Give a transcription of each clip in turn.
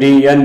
D.N.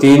3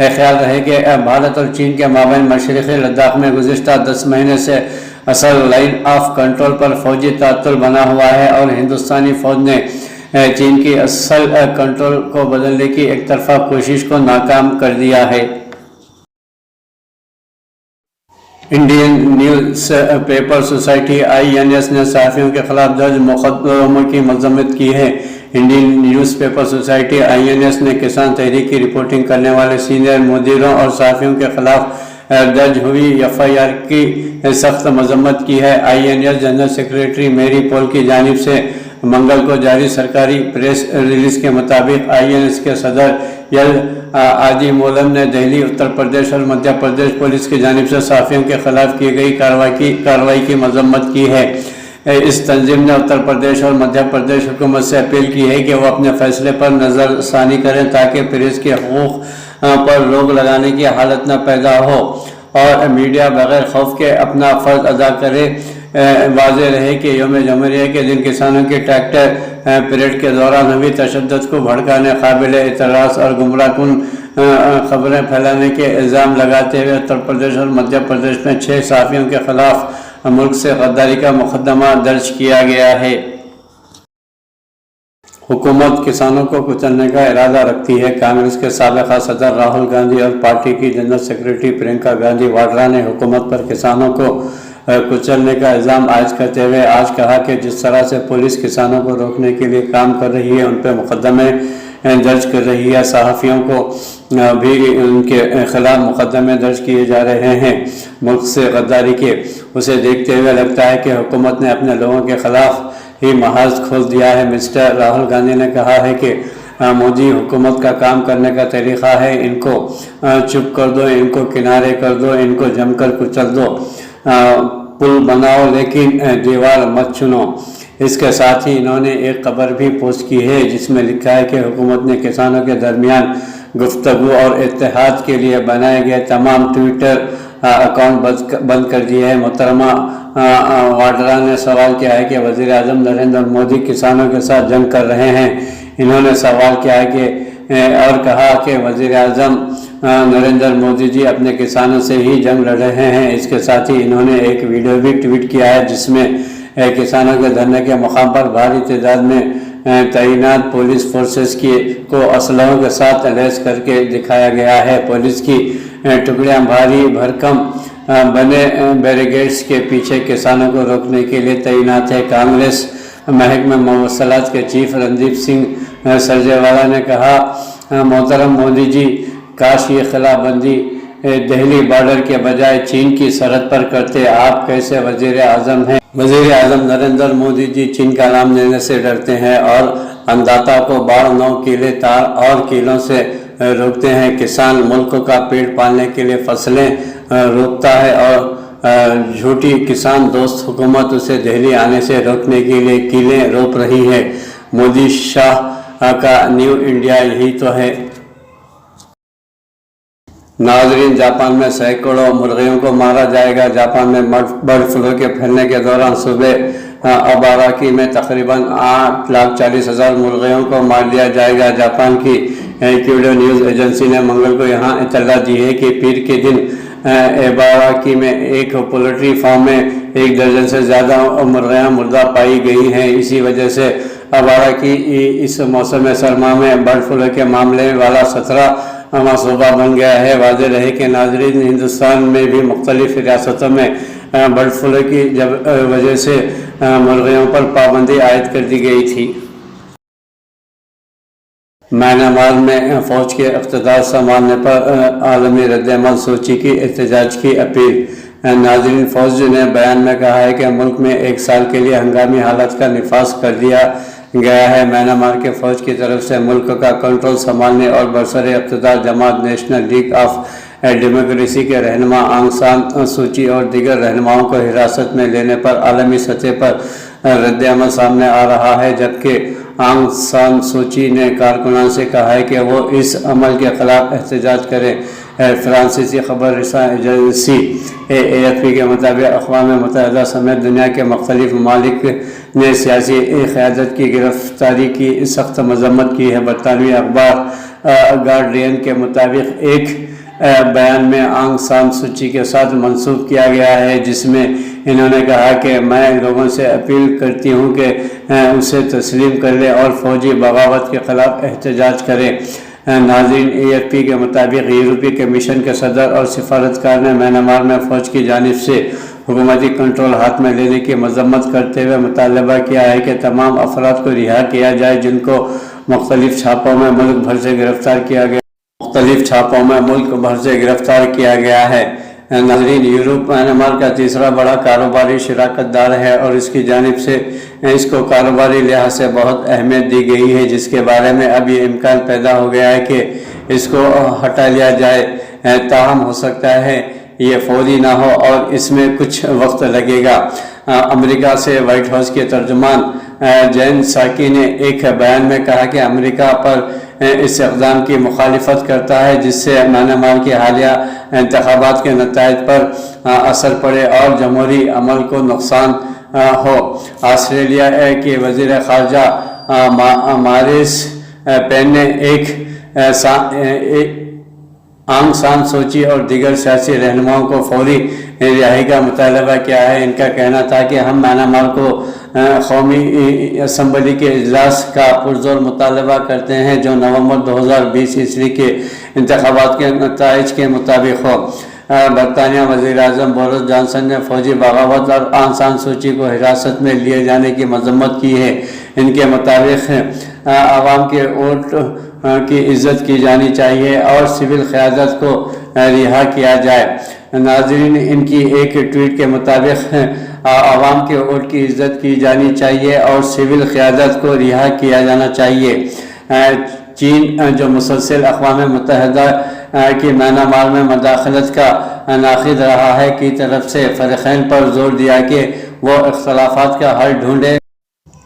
خیال رہے کہ بھارت اور چین کے مابین مشرقی لداخ میں گزشتہ 10 مہینے سے اصل لائن آف کنٹرول پر فوجی تعطل بنا ہوا ہے اور ہندوستانی فوج نے چین کی اصل کنٹرول کو بدلنے کی ایک طرفہ کوشش کو ناکام کر دیا ہے۔ Indian news paper society INS نے صحافیوں کے خلاف درج مقدموں کی مذمت کی ہے۔ Indian news paper society INS نے کسان تحریک کی رپورٹنگ کرنے والے سینئر مدیروں اور صحافیوں کے خلاف درج ہوئی FIR کی سخت مذمت کی ہے۔ INS جنرل سیکریٹری میری پول کی جانب سے منگل کو جاری سرکاری پریس ریلیز کے مطابق INS کے صدر یل آجی مولم نے دہلی، اتر پردیش اور مدھیہ پردیش پولیس کی جانب سے صحافیوں کے خلاف کی گئی کارروائی کی مذمت کی ہے۔ اس تنظیم نے اتر پردیش اور مدھیہ پردیش حکومت سے اپیل کی ہے کہ وہ اپنے فیصلے پر نظر ثانی کریں تاکہ پریس کے حقوق پر روک لگانے کی حالت نہ پیدا ہو اور میڈیا بغیر خوف کے اپنا فرض ادا کرے۔ واضح رہے کہ یوم جمہوریہ کے دن کسانوں کی ٹریکٹر پریڈ کے دوران ہوئی تشدد کو بھڑکانے، قابل اعتراض اور گمراہ کن خبریں پھیلانے کے الزام لگاتے ہوئے اتر پردیش اور مدھیہ پردیش میں 6 صحافیوں کے خلاف ملک سے غداری کا مقدمہ درج کیا گیا ہے۔ حکومت کسانوں کو کچلنے کا ارادہ رکھتی ہے۔ کانگریس کے سابق صدر راہل گاندھی اور پارٹی کی جنرل سیکریٹری پرینکا گاندھی واڈرا نے حکومت پر کسانوں کو کچلنے کا الزام عائد کرتے ہوئے آج کہا کہ جس طرح سے پولیس کسانوں کو روکنے کے لیے کام کر رہی ہے، ان پہ مقدمے درج کر رہی ہے، صحافیوں کو بھی ان کے خلاف مقدمے درج کیے جا رہے ہیں ملک سے غداری کے۔ اسے دیکھتے ہوئے لگتا ہے کہ حکومت نے اپنے لوگوں کے خلاف ہی محاذ کھول دیا ہے۔ مسٹر راہل گاندھی نے کہا ہے کہ مودی حکومت کا کام کرنے کا طریقہ ہے ان کو چپ کر دو، ان کو کنارے کر دو، ان کو جم کر کچل دو، پل بناؤ لیکن دیوار مت چنو۔ اس کے ساتھ ہی انہوں نے ایک خبر بھی پوسٹ کی ہے جس میں لکھا ہے کہ حکومت نے کسانوں کے درمیان گفتگو اور اتحاد کے لیے بنائے گئے تمام ٹویٹر اکاؤنٹ بند کر دیے ہیں۔ محترمہ واڈرا نے سوال کیا ہے کہ وزیر اعظم نریندر مودی کسانوں کے ساتھ جنگ کر رہے ہیں۔ انہوں نے سوال کیا ہے کہ اور کہا کہ وزیر اعظم نریندر مودی جی اپنے کسانوں سے ہی جنگ لڑ رہے ہیں۔ اس کے ساتھ ہی انہوں نے ایک ویڈیو بھی ٹویٹ کیا ہے جس میں کسانوں کے دھرنے کے مقام پر بھاری تعداد میں تعینات پولیس فورسز کو اسلحوں کے ساتھ لیس کر کے دکھایا گیا ہے۔ پولیس کی ٹکڑیاں بھاری بھرکم بنے بیریگیڈز کے پیچھے کسانوں کو روکنے کے لیے تعینات ہے۔ کانگریس محکمہ مواصلات کے چیف رندیپ سنگھ سرجیوالا نے کہا، محترم مودی جی، کاش یہ خلا بندی دہلی بارڈر کے بجائے چین کی سرحد پر کرتے۔ آپ کیسے وزیر اعظم ہیں؟ وزیر اعظم نریندر مودی جی چین کا نام لینے سے ڈرتے ہیں اور انداتا کو 9 کیلے تار اور کیلوں سے روکتے ہیں۔ کسان ملک کا پیٹ پالنے کے لیے فصلیں روکتا ہے اور جھوٹی کسان دوست حکومت اسے دہلی آنے سے روکنے کے لیے کیلیں روپ رہی ہے۔ مودی شاہ کا نیو انڈیا یہی تو ہے۔ ناظرین، جاپان میں سینکڑوں مرغیوں کو مارا جائے گا۔ جاپان میں برڈ فلو کے پھیلنے کے دوران صوبہ اباراکی میں تقریباً 8,40,000 مرغیوں کو مار دیا جائے گا۔ جاپان کی کیڈو نیوز ایجنسی نے منگل کو یہاں اطلاع دی ہے کہ پیر کے دن اباراکی میں ایک پولٹری فارم میں 1 درجن سے زیادہ مرغیاں مردہ پائی گئی ہیں۔ اسی وجہ سے اباراکی اس موسم سرما میں برڈ فلو کے معاملے والا 17واں صوبہ بن گیا ہے۔ واضح رہے کہ ناظرین، ہندوستان میں بھی مختلف ریاستوں میں برڈ فلو کی وجہ سے مرغیوں پر پابندی عائد کر دی گئی تھی۔ میانمار میں فوج کے اقتدار سنبھالنے پر عالمی رد عمل سوچی کی احتجاج کی اپیل۔ ناظرین، فوج نے بیان میں کہا ہے کہ ملک میں 1 سال کے لیے ہنگامی حالت کا نفاذ کر دیا گیا ہے۔ میانمار کے فوج کی طرف سے ملک کا کنٹرول سنبھالنے اور برسر اقتدار جماعت نیشنل لیگ آف ڈیموکریسی کے رہنما آنگ سان سوچی اور دیگر رہنماؤں کو حراست میں لینے پر عالمی سطح پر رد عمل سامنے آ رہا ہے، جبکہ آنگ سان سوچی نے کارکنان سے کہا ہے کہ وہ اس عمل کے خلاف احتجاج کریں۔ فرانسیسی خبر رساں ایجنسی AFP کے مطابق اقوام متحدہ سمیت دنیا کے مختلف ممالک نے سیاسی قیادت کی گرفتاری کی سخت مذمت کی ہے۔ برطانوی اخبار گارڈین کے مطابق ایک بیان میں آنگ سان سوچی کے ساتھ منسوب کیا گیا ہے، جس میں انہوں نے کہا کہ میں لوگوں سے اپیل کرتی ہوں کہ اسے تسلیم کر لیں اور فوجی بغاوت کے خلاف احتجاج کریں۔ ناظرین، AFP کے مطابق یورپی کمیشن کے صدر اور سفارتکار نے میانمار میں فوج کی جانب سے حکومتی کنٹرول ہاتھ میں لینے کی مذمت کرتے ہوئے مطالبہ کیا ہے کہ تمام افراد کو رہا کیا جائے جن کو مختلف چھاپوں میں ملک بھر سے گرفتار کیا گیا ہے۔ ناظرین، یورپ میانمار کا تیسرا بڑا کاروباری شراکت دار ہے اور اس کی جانب سے اس کو کاروباری لحاظ سے بہت اہمیت دی گئی ہے، جس کے بارے میں اب یہ امکان پیدا ہو گیا ہے کہ اس کو ہٹا لیا جائے، تاہم ہو سکتا ہے یہ فوری نہ ہو اور اس میں کچھ وقت لگے گا۔ امریکہ سے وائٹ ہاؤس کے ترجمان جین ساکی نے ایک بیان میں کہا کہ امریکہ پر اس اقدام کی مخالفت کرتا ہے جس سے میانمار کے حالیہ انتخابات کے نتائج پر اثر پڑے اور جمہوری عمل کو نقصان ہو۔ آسٹریلیا کے وزیر خارجہ ماریس پین نے آنگ سان سوچی اور دیگر سیاسی رہنماؤں کو فوری رہائی کا مطالبہ کیا ہے۔ ان کا کہنا تھا کہ ہم میانمار کو قومی اسمبلی کے اجلاس کا پرزور مطالبہ کرتے ہیں جو نومبر 2020 عیسوی کے انتخابات کے نتائج کے مطابق ہو۔ برطانیہ وزیر اعظم بورس جانسن نے فوجی بغاوت اور آنگ سان سوچی کو حراست میں لیے جانے کی مذمت کی ہے۔ ان کے مطابق عوام کے ووٹ کی عزت کی جانی چاہیے اور سول قیادت کو رہا کیا جائے۔ ناظرین، ان کی ایک ٹویٹ کے مطابق عوام کے ووٹ کی عزت کی جانی چاہیے اور سول قیادت کو رہا کیا جانا چاہیے۔ چین جو مسلسل اقوام متحدہ کی میانمار میں مداخلت کا ناقد رہا ہے کی طرف سے فریقین پر زور دیا کہ وہ اختلافات کا حل ڈھونڈے۔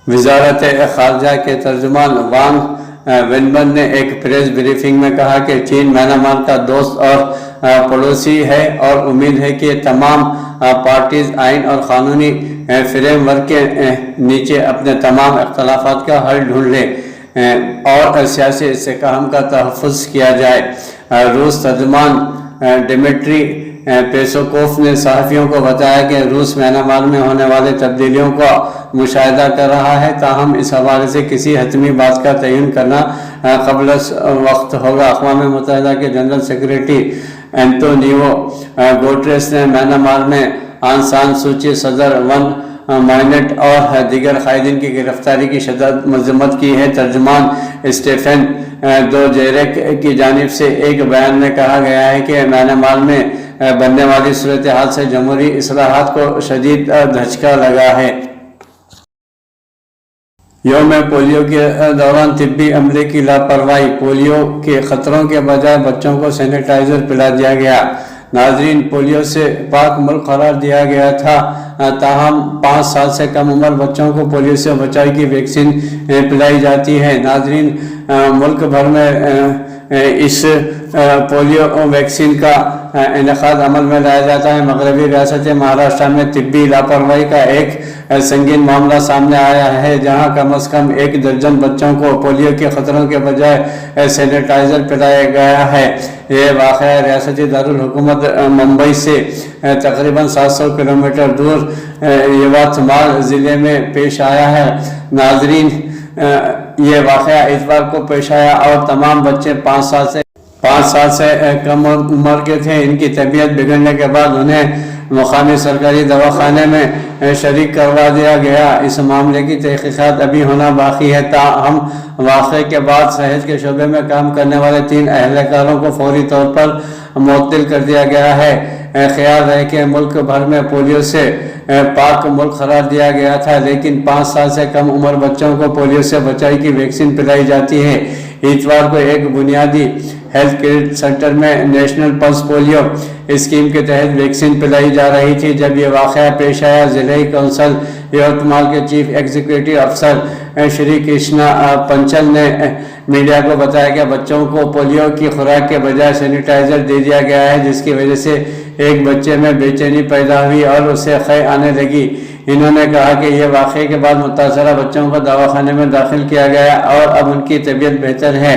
وزارت خارجہ کے ترجمان وانگ وینبن نے ایک پریس بریفنگ میں کہا کہ چین میانمار کا دوست اور پڑوسی ہے اور امید ہے کہ تمام پارٹیز آئین اور قانونی فریم ورک کے نیچے اپنے تمام اختلافات کا حل ڈھونڈ لیں اور سیاسی استحکام کا تحفظ کیا جائے۔ روس ترجمان ڈیمیٹری پیسوکوف نے صحافیوں کو بتایا کہ روس میانمار میں ہونے والے تبدیلیوں کا مشاہدہ کر رہا ہے، تاہم اس حوالے سے کسی حتمی بات کا تعین کرنا قبل وقت ہوگا۔ اقوام متحدہ کے جنرل سیکریٹری اینٹونیو گوٹریس نے میانمار میں آنگ سان سوچی، صدر ون مائنٹ اور دیگر قائدین کی گرفتاری کی شدید مذمت کی ہے۔ ترجمان اسٹیفن دوجیریک کی جانب سے ایک بیان میں کہا گیا ہے کہ میانمار میں بننے والی صورتحال سے جمہوری اصلاحات کو شدید دھچکا لگا ہے۔ یوم پولیو کے دوران طبی عملے کی لاپرواہی، پولیو کے خطروں کے بجائے بچوں کو سینیٹائزر پلا دیا گیا۔ ناظرین، پولیو سے پاک ملک قرار دیا گیا تھا، تاہم 5 سال سے کم عمر بچوں کو پولیو سے بچائی کی ویکسین پلائی جاتی ہے۔ ناظرین، ملک بھر میں اس پولیو ویکسین کا انعقاد عمل میں لایا جاتا ہے۔ مغربی ریاست مہاراشٹر میں طبی لاپرواہی کا ایک سنگین معاملہ سامنے آیا ہے، جہاں کم از کم 1 درجن بچوں کو پولیو کے خطروں کے بجائے سینیٹائزر پلایا گیا ہے۔ یہ واقعہ ریاستی دارالحکومت ممبئی سے تقریباً 700 کلومیٹر دور یوتمال ضلع میں پیش آیا ہے۔ ناظرین، یہ واقعہ اتوار کو پیش آیا اور تمام بچے 5 سال سے کم عمر کے تھے۔ ان کی طبیعت بگڑنے کے بعد انہیں مقامی سرکاری دواخانے میں شریک کروا دیا گیا۔ اس معاملے کی تحقیقات ابھی ہونا باقی ہے، تاہم واقعے کے بعد صحت کے شعبے میں کام کرنے والے 3 اہلکاروں کو فوری طور پر معطل کر دیا گیا ہے۔ خیال ہے کہ ملک بھر میں پولیو سے پاک ملک قرار دیا گیا تھا، لیکن 5 سال سے کم عمر بچوں کو پولیو سے بچائی کی ویکسین پلائی جاتی ہے۔ اتوار کو ایک بنیادی ہیلتھ کیئر سینٹر میں نیشنل پلس پولیو اسکیم کے تحت ویکسین پلائی جا رہی تھی جب یہ واقعہ پیش آیا۔ ضلعی کونسل یوتمال کے چیف ایگزیکٹو افسر شری کرشنا پنچل نے میڈیا کو بتایا کہ بچوں کو پولیو کی خوراک کے بجائے سینیٹائزر دے دیا گیا ہے، جس کی وجہ سے ایک بچے میں بے چینی پیدا ہوئی اور اسے قے آنے لگی۔ انہوں نے کہا کہ یہ واقعے کے بعد متاثرہ بچوں کو دواخانے میں داخل کیا گیا اور اب ان کی طبیعت بہتر ہے۔